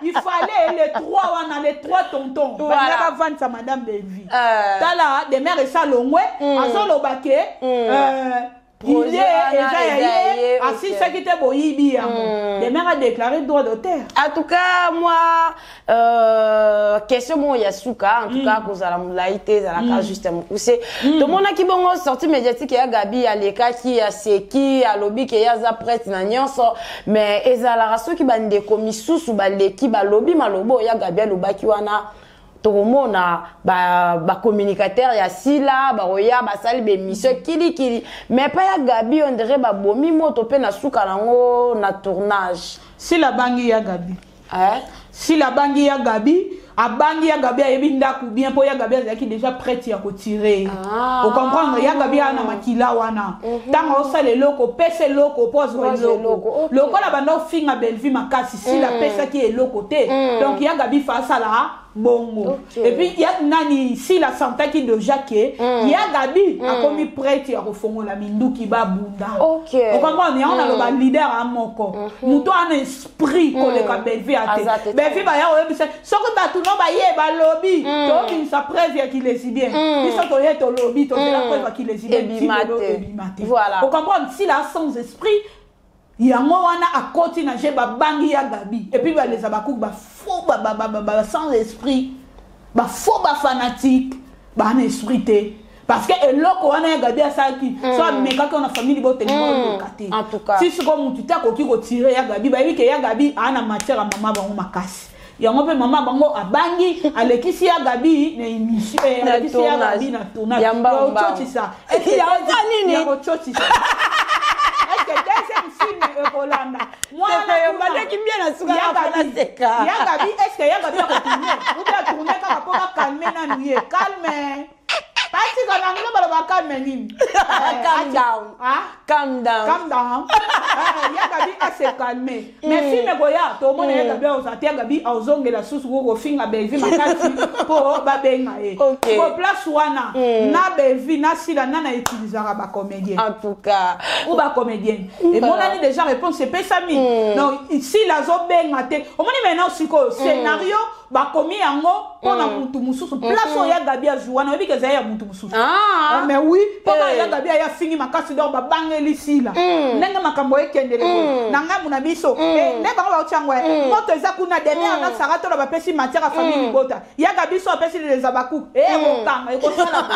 il fallait les trois tontons voilà vendre sa madame Belvi tala de mère et salongwe azolo baké il est assis ce qui était boyibi de mère a déclaré droit d'auteur en tout cas moi question mon yasuka en tout cas cause la moulaité za la justement pousser tout monde qui bongo sorti médiatique ya Gabi aleka ki ya seki alobi ke ya za prête na nyonso mais ezala raso ki bande komisusu baleki balobi malobo ya Gabi alobaki wana tokomona ba communicateur ya sila ba roya ba sali be mission kili mais pas ya Gabi on dirait ba bomi moto pe na suka nango na tournage si la bangi ya Gabi si la bangi ya Gabi a bangi ya Gabi ayebi ndaku bien po ya Gabi azaki déjà prête ya ko tirer o comprendre ya Gabi ana makila wana tango osale loko pese loko pose loko loko la banda finga Belvi makasi si la pesa ki eloko te donc ya Gabi fa sala bongo et puis ya nani si la santé qui de Jacques ya Gabi a commis prête ya kofongola minduki ba bunda o comprendre ya on a le leader à moko muto an esprit ko le ka Belvi ate Belvi ba ya o bise soko ba tout non ba ye ba lobby to ki sa preuve ya ki les bien biso to ye to lobby to la preuve ki les bien voilà o comprendre si la sans esprit yango wana akoti na je ba bangi ya Gabi et puis ba les abakou ba faux ba sans esprit ba faux ba fanatique ba un esprit té parce que eloko wana ya Gabi asaki so meka ko na famille bo tellement lokate en tout cas si ce comme tu ta ko ki ko tirer ya Gabi ba wi ke ya Gabi ana matière à maman bango makasi yango pe maman bango abangi alekisi ya Gabi na émission alekisi ya Gabi na tournage yamba ça ya nini ya chochi ça deuxième film Rolanda moi on qui bien na suka ya Gabi est-ce que ya Gabi a tourné ou bien tourner quand pour calmer na nuit calme Pati kana ngilo baloba calme nini. Calm down. Calm down. Calm down. Ya gabi a se calmer. Mais si me goya to mona ya gabi o satia gabi ozongela susu ko finga bevi makati po ba benga e. Ko place wana na bevi na sila nana utilisera ba comédien. En tout cas, ou ba comédien. Et mon ami déjà réponse c'est pas ça mi. Non, ici la zo benga te. O moni maintenant siko scénario ba komi yango pona mutu mususu place o ya gabi a jouana obi ke za ya mutu mususu. Mais oui, pona ya gabi ya fingi makasi do ba bangeli sila. Nenga makambo ekendele. Nanga muna biso. Ne ba ba changwa. Moto eza kuna demi ana sarato la ba pesi matière famille libota. Ya gabi so pesi les abaku. Mo kanga ko sala.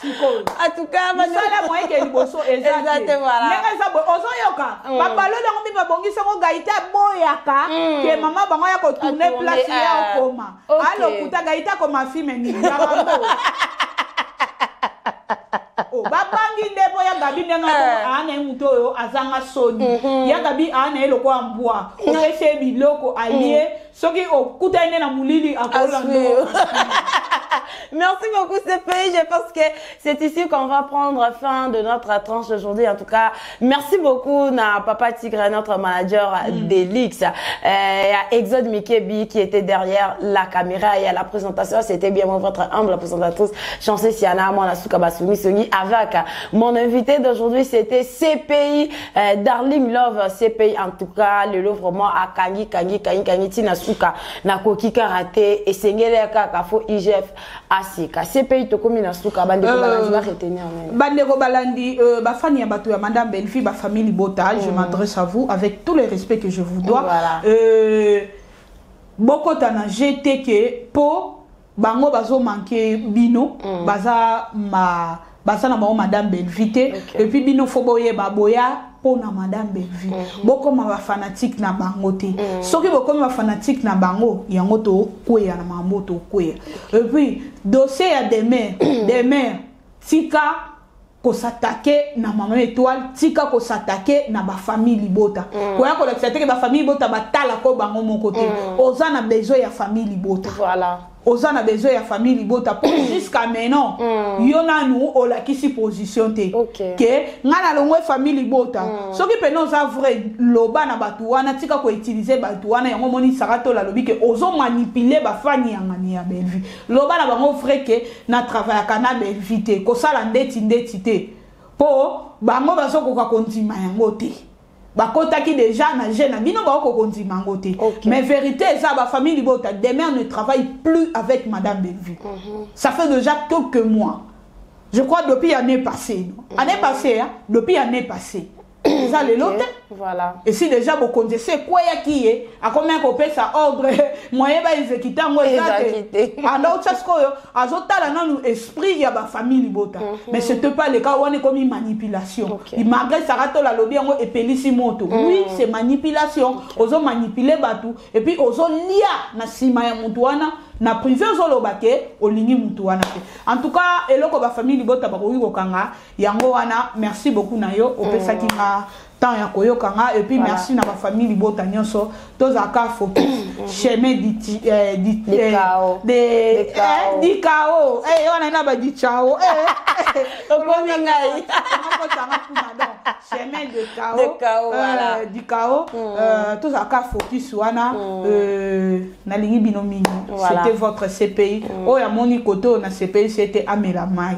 En tout cas, voilà moi qui est liboso exactement voilà. Nenga za bo ozo yoka. Papa lo longo mi ba bongisa ko gaita boyaka ke mama bango ya ko tourner place ya okoma. Alo kuta gaita ko ma fille ni ya bango. Oh babangi ndebo ya gabi nenga ana muto yo azanga soni. Ya gabi ana eloko ambwa. O pese biloko allié soki okuta ene na mulili akolando. Merci beaucoup CPI, je pense que c'est ici qu'on va prendre fin de notre tranche aujourd'hui. En tout cas, merci beaucoup à Papa Tigre, notre manager d'Elix. Il y a Exode Mikebi qui était derrière la caméra et à la présentation. C'était bien moi, votre humble présentatrice, Chancé Siana, Monasuka Basuni Songi, avec mon invité d'aujourd'hui, c'était CPI, Darling Love CPI. En tout cas, le lot vraiment à Kangi, Tinasuka, Nakoki Karate et Sengele Kakafo IGF. Asika CPI tokomi na suka bandeko balandi ba retenir même bandeko balandi ba fani ya bato ya madame Belfi ba famille Libota je m'adresse à vous avec tout le respect que je vous dois boko tana jeté que po bango bazo manquer bino baza na madame Belvité et puis bino foboye baboya pona madame Belvi boko ma fanatique na bango te soki boko ma fanatique na bango yango to kweya na mambo to kweya et puis dossier ya demain tika ko s'attaquer na maman étoile tika ko s'attaquer na ba famille Libota ko ya ko s'attaquer ba famille Libota batala ko bango mon côté oza na besoin ya famille Libota voilà oza na besoin ya famille Libota pour jusqu'à maintenant yona nous o la kisi position te que ngana longo famille Libota soki peno za vrai loba na batu wana tika ko utiliser batu wana yango moni sarato la lobi que ozo manipuler ba fani ya ngani ya Belvi loba na bango vrai que na travail kana Belvi te ko sala ndeti te po bango bazoko ka kontima yango te bakotaki déjà na jeune bino bako kontima yango te mais vérité ça ba famille Libota demain ne travaille plus avec madame Belvi ça fait déjà quelques mois je crois depuis l'année passée année passée hein depuis l'année passée ça les lotes voilà et si déjà vous connaissez quoi ya qui est à combien qu'on paie ça ordre moyen ba exécuter ngo exécuter alors ça ce que azota la non esprit ya ba famille Libota mais c'était pas le cas on est comme une manipulation il malgré ça rato la lobby ngo epelisi moto oui c'est manipulation ozo manipuler batu et puis ozo lia na sima ya mutu wana na privé zolobake olingi mutu wana en tout cas eloko ba famille Libota ba ko kanga yango wana merci beaucoup na yo opesa kinga tant ya koyokanga et puis merci na ba famille Libota nyonso tozaka focus chemin di kao wana na ba di chao okomi ngai ko tanga kuna chemin de cao voilà di cao tozaka focus wana na lingi bino mingi c'était votre CPI oh ya moni koto na CPI c'était Amela Mai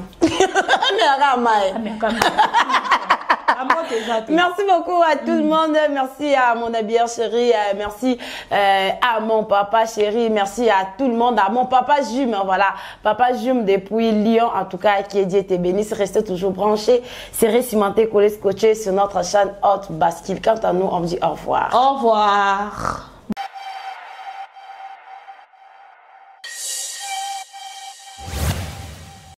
Merci beaucoup à tout le monde. Merci à mon habilleur chéri. Merci à mon papa chéri. Merci à tout le monde. À mon papa Jume. Voilà. Papa Jume depuis Lyon. En tout cas, qui est Dieu te bénisse. Restez toujours branchés. Serrez, cimentés, collés, scotchés sur notre chaîne Hot Basquille. Quant à nous, on vous dit au revoir. Au revoir.